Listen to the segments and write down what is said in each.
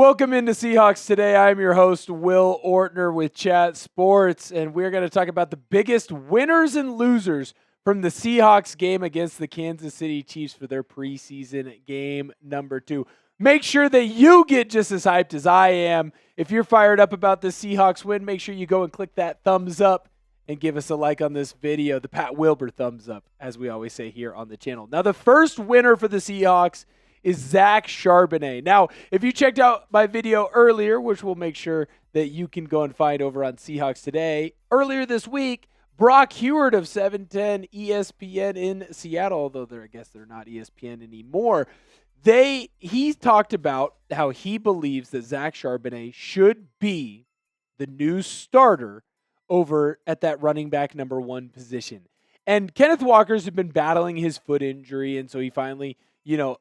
Welcome into Seahawks Today. I'm your host, Will Ortner with Chat Sports, and we're going to talk about the biggest winners and losers from the Seahawks game against the Kansas City Chiefs for their preseason game number 2. Make sure that you get just as hyped as I am. If you're fired up about the Seahawks win, make sure you go and click that thumbs up and give us a like on this video, the Pat Wilbur thumbs up, as we always say here on the channel. Now, the first winner for the Seahawks is Zach Charbonnet. Now, if you checked out my video earlier, which we'll make sure that you can go and find over on Seahawks Today, earlier this week, Brock Heward of 710 ESPN in Seattle, although I guess they're not ESPN anymore, he talked about how he believes that Zach Charbonnet should be the new starter over at that running back number 1 position. And Kenneth Walker's been battling his foot injury, and so he finally,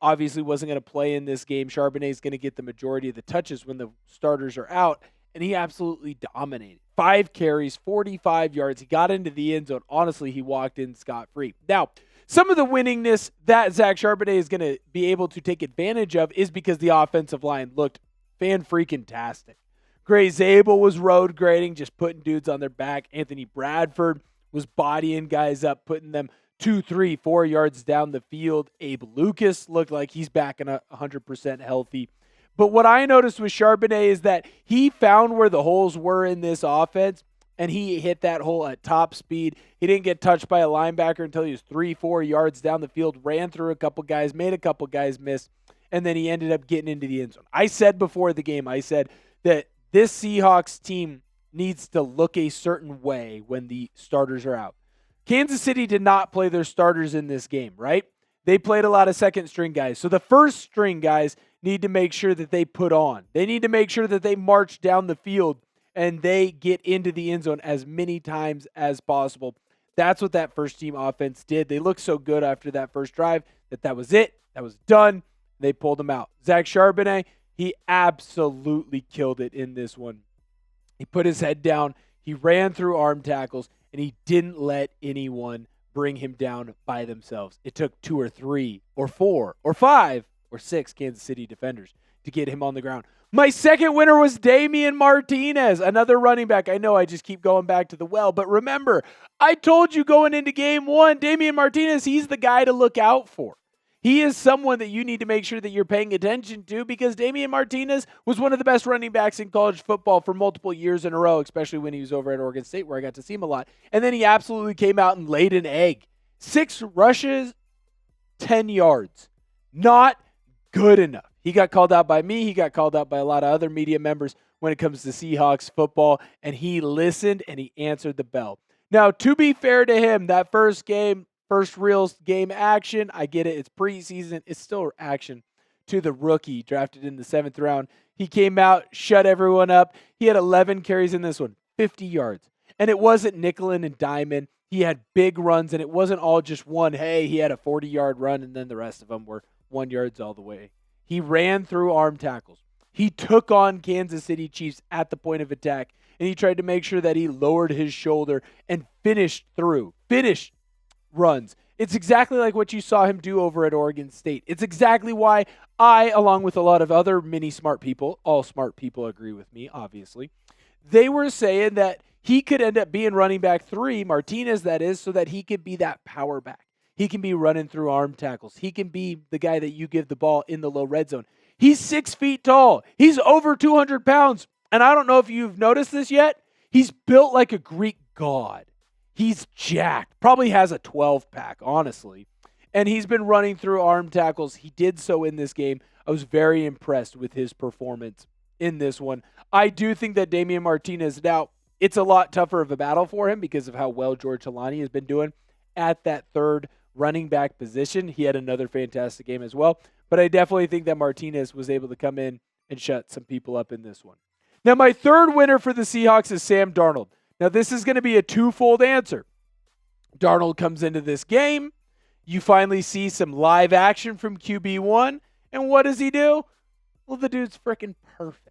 obviously wasn't going to play in this game. Charbonnet's going to get the majority of the touches when the starters are out, and he absolutely dominated. 5 carries, 45 yards. He got into the end zone. Honestly, he walked in scot-free. Now, some of the winningness that Zach Charbonnet is going to be able to take advantage of is because the offensive line looked fan-freaking-tastic. Gray Zabel was road grading, just putting dudes on their back. Anthony Bradford was bodying guys up, putting them 2, 3, 4 yards down the field. Abe Lucas looked like he's back and 100% healthy. But what I noticed with Charbonnet is that he found where the holes were in this offense, and he hit that hole at top speed. He didn't get touched by a linebacker until he was 3, 4 yards down the field, ran through a couple guys, made a couple guys miss, and then he ended up getting into the end zone. I said before the game, that this Seahawks team needs to look a certain way when the starters are out. Kansas City did not play their starters in this game, right? They played a lot of second-string guys. So the first-string guys need to make sure that they put on. They need to make sure that they march down the field and they get into the end zone as many times as possible. That's what that first-team offense did. They looked so good after that first drive that was it. That was done. They pulled them out. Zach Charbonnet, he absolutely killed it in this one. He put his head down. He ran through arm tackles, and he didn't let anyone bring him down by themselves. It took 2 or 3 or 4 or 5 or 6 Kansas City defenders to get him on the ground. My second winner was Damien Martinez, another running back. I know I just keep going back to the well, but remember, I told you going into game 1, Damien Martinez, he's the guy to look out for. He is someone that you need to make sure that you're paying attention to because Damien Martinez was one of the best running backs in college football for multiple years in a row, especially when he was over at Oregon State where I got to see him a lot. And then he absolutely came out and laid an egg. 6 rushes, 10 yards. Not good enough. He got called out by me. He got called out by a lot of other media members when it comes to Seahawks football, and he listened and he answered the bell. Now, to be fair to him, that first real game action, I get it. It's preseason. It's still action to the rookie drafted in the 7th round. He came out, shut everyone up. He had 11 carries in this one, 50 yards. And it wasn't nickel and diamond. He had big runs, and it wasn't all just one, hey, he had a 40-yard run, and then the rest of them were 1 yards all the way. He ran through arm tackles. He took on Kansas City Chiefs at the point of attack, and he tried to make sure that he lowered his shoulder and finished runs. It's exactly like what you saw him do over at Oregon State. It's exactly why I, along with a lot of other mini smart people, all smart people agree with me, obviously, they were saying that he could end up being running back 3, Martinez that is, so that he could be that power back. He can be running through arm tackles. He can be the guy that you give the ball in the low red zone. He's 6 feet tall. He's over 200 pounds. And I don't know if you've noticed this yet. He's built like a Greek god. He's jacked. Probably has a 12-pack, honestly. And he's been running through arm tackles. He did so in this game. I was very impressed with his performance in this one. I do think that Damien Martinez, now, it's a lot tougher of a battle for him because of how well George Halani has been doing at that third running back position. He had another fantastic game as well. But I definitely think that Martinez was able to come in and shut some people up in this one. Now, my third winner for the Seahawks is Sam Darnold. Now, this is going to be a twofold answer. Darnold comes into this game. You finally see some live action from QB1. And what does he do? Well, the dude's freaking perfect.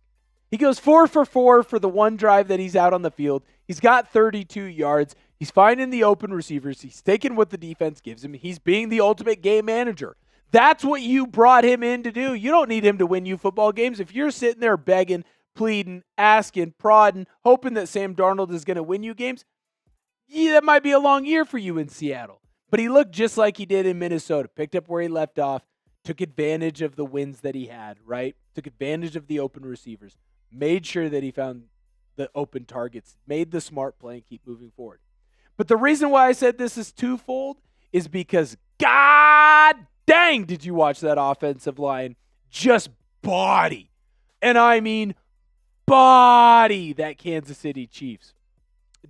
He goes 4 for 4 for the one drive that he's out on the field. He's got 32 yards. He's finding the open receivers. He's taking what the defense gives him. He's being the ultimate game manager. That's what you brought him in to do. You don't need him to win you football games. If you're sitting there begging, pleading, asking, prodding, hoping that Sam Darnold is going to win you games, yeah, that might be a long year for you in Seattle. But he looked just like he did in Minnesota. Picked up where he left off, took advantage of the wins that he had, right? Took advantage of the open receivers, made sure that he found the open targets, made the smart play, and keep moving forward. But the reason why I said this is twofold is because God dang, did you watch that offensive line just body, and I mean body, that Kansas City Chiefs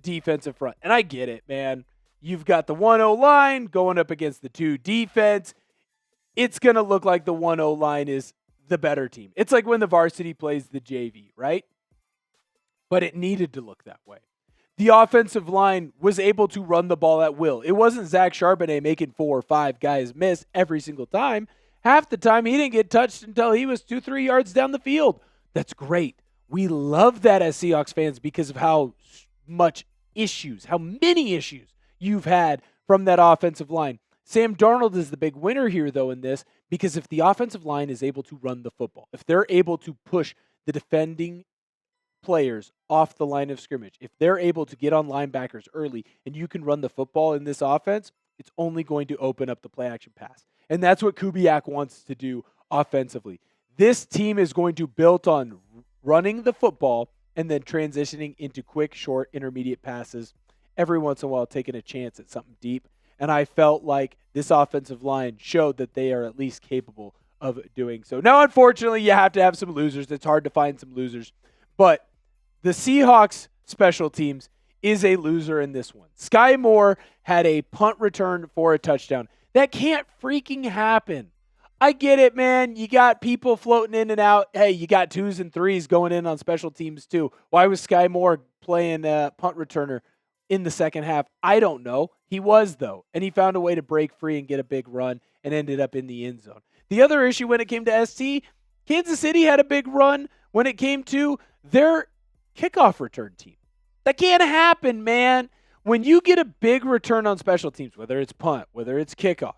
defensive front. And I get it, man. You've got the 1-0 line going up against the 2 defense. It's going to look like the 1-0 line is the better team. It's like when the varsity plays the JV, right? But it needed to look that way. The offensive line was able to run the ball at will. It wasn't Zach Charbonnet making 4 or 5 guys miss every single time. Half the time, he didn't get touched until he was 2-3 yards down the field. That's great. We love that as Seahawks fans because of how many issues you've had from that offensive line. Sam Darnold is the big winner here, though, in this, because if the offensive line is able to run the football, if they're able to push the defending players off the line of scrimmage, if they're able to get on linebackers early and you can run the football in this offense, it's only going to open up the play action pass. And that's what Kubiak wants to do offensively. This team is going to build on running the football and then transitioning into quick, short, intermediate passes, every once in a while taking a chance at something deep. And I felt like this offensive line showed that they are at least capable of doing so. Now, unfortunately, you have to have some losers. It's hard to find some losers. But the Seahawks special teams is a loser in this one. Sky Moore had a punt return for a touchdown. That can't freaking happen. I get it, man. You got people floating in and out. Hey, you got 2s and 3s going in on special teams too. Why was Sky Moore playing punt returner in the second half? I don't know. He was, though, and he found a way to break free and get a big run and ended up in the end zone. The other issue when it came to ST, Kansas City had a big run when it came to their kickoff return team. That can't happen, man. When you get a big return on special teams, whether it's punt, whether it's kickoff,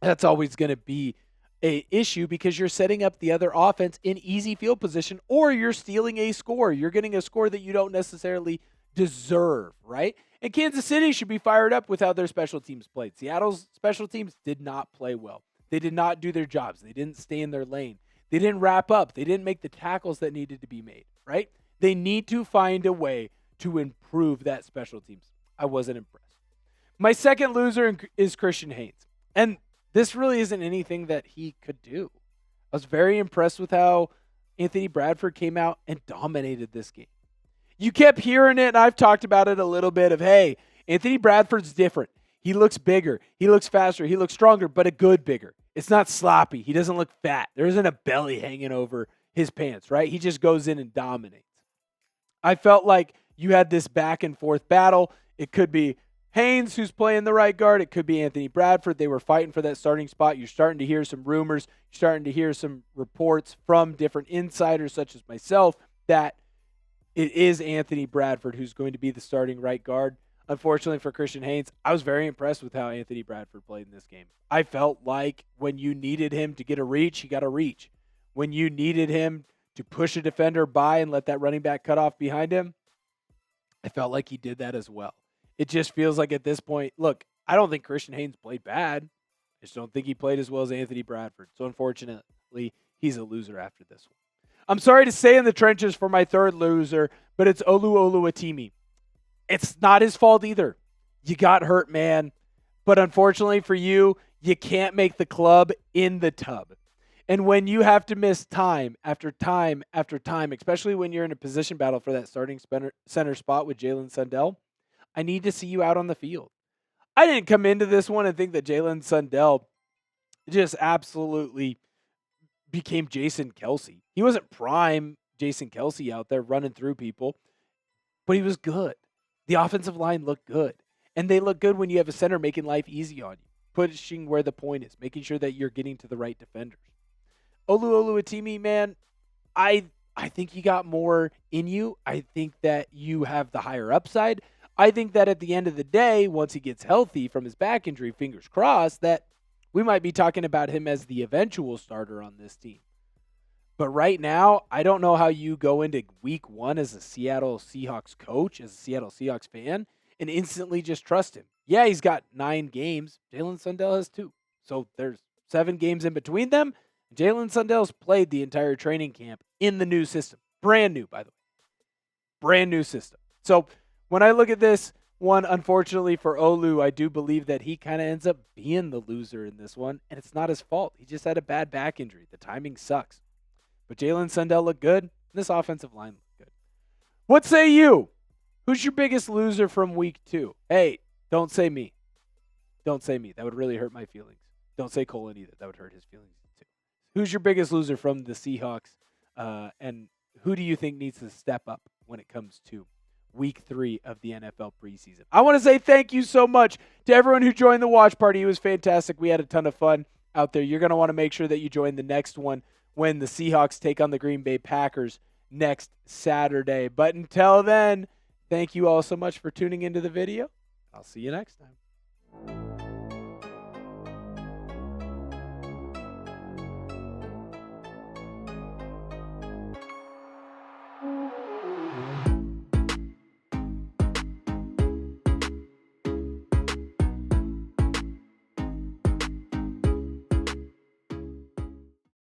that's always going to be an issue because you're setting up the other offense in easy field position or you're stealing a score. You're getting a score that you don't necessarily deserve, right? And Kansas City should be fired up with how their special teams played. Seattle's special teams did not play well. They did not do their jobs. They didn't stay in their lane. They didn't wrap up. They didn't make the tackles that needed to be made, right? They need to find a way to improve that special teams. I wasn't impressed. My second loser is Christian Haynes. And this really isn't anything that he could do. I was very impressed with how Anthony Bradford came out and dominated this game. You kept hearing it, and I've talked about it a little bit of, hey, Anthony Bradford's different. He looks bigger. He looks faster. He looks stronger, but a good bigger. It's not sloppy. He doesn't look fat. There isn't a belly hanging over his pants, right? He just goes in and dominates. I felt like you had this back and forth battle. It could be Haynes who's playing the right guard. It could be Anthony Bradford. They were fighting for that starting spot. You're starting to hear some rumors. You're starting to hear some reports from different insiders such as myself that it is Anthony Bradford who's going to be the starting right guard. Unfortunately for Christian Haynes, I was very impressed with how Anthony Bradford played in this game. I felt like when you needed him to get a reach, he got a reach. When you needed him to push a defender by and let that running back cut off behind him, I felt like he did that as well. It just feels like at this point, look, I don't think Christian Haynes played bad. I just don't think he played as well as Anthony Bradford. So unfortunately, he's a loser after this one. I'm sorry to say in the trenches for my third loser, but it's Olu Oluwatimi. It's not his fault either. You got hurt, man. But unfortunately for you, you can't make the club in the tub. And when you have to miss time after time after time, especially when you're in a position battle for that starting center spot with Jalen Sundell, I need to see you out on the field. I didn't come into this one and think that Jalen Sundell just absolutely became Jason Kelsey. He wasn't prime Jason Kelsey out there running through people, but he was good. The offensive line looked good. And they look good when you have a center making life easy on you, pushing where the point is, making sure that you're getting to the right defenders. Olu Oluwatimi, man, I think you got more in you. I think that you have the higher upside. I think that at the end of the day, once he gets healthy from his back injury, fingers crossed, that We might be talking about him as the eventual starter on this team. But right now, I don't know how you go into week 1 as a Seattle Seahawks coach, as a Seattle Seahawks fan, and instantly just trust him. Yeah, he's got 9 games. Jalen Sundell has 2. So there's 7 games in between them. Jalen Sundell's played the entire training camp in the new system. Brand new, by the way. Brand new system. So when I look at this one, unfortunately for Olu, I do believe that he kind of ends up being the loser in this one, and it's not his fault. He just had a bad back injury. The timing sucks. But Jalen Sundell looked good. This offensive line looked good. What say you? Who's your biggest loser from week 2? Hey, don't say me. Don't say me. That would really hurt my feelings. Don't say Colin either. That would hurt his feelings too. Who's your biggest loser from the Seahawks? And who do you think needs to step up when it comes to week 3 of the NFL preseason? I want to say thank you so much to everyone who joined the watch party. It was fantastic. We had a ton of fun out there. You're going to want to make sure that you join the next one when the Seahawks take on the Green Bay Packers next Saturday. But until then, thank you all so much for tuning into the video. I'll see you next time.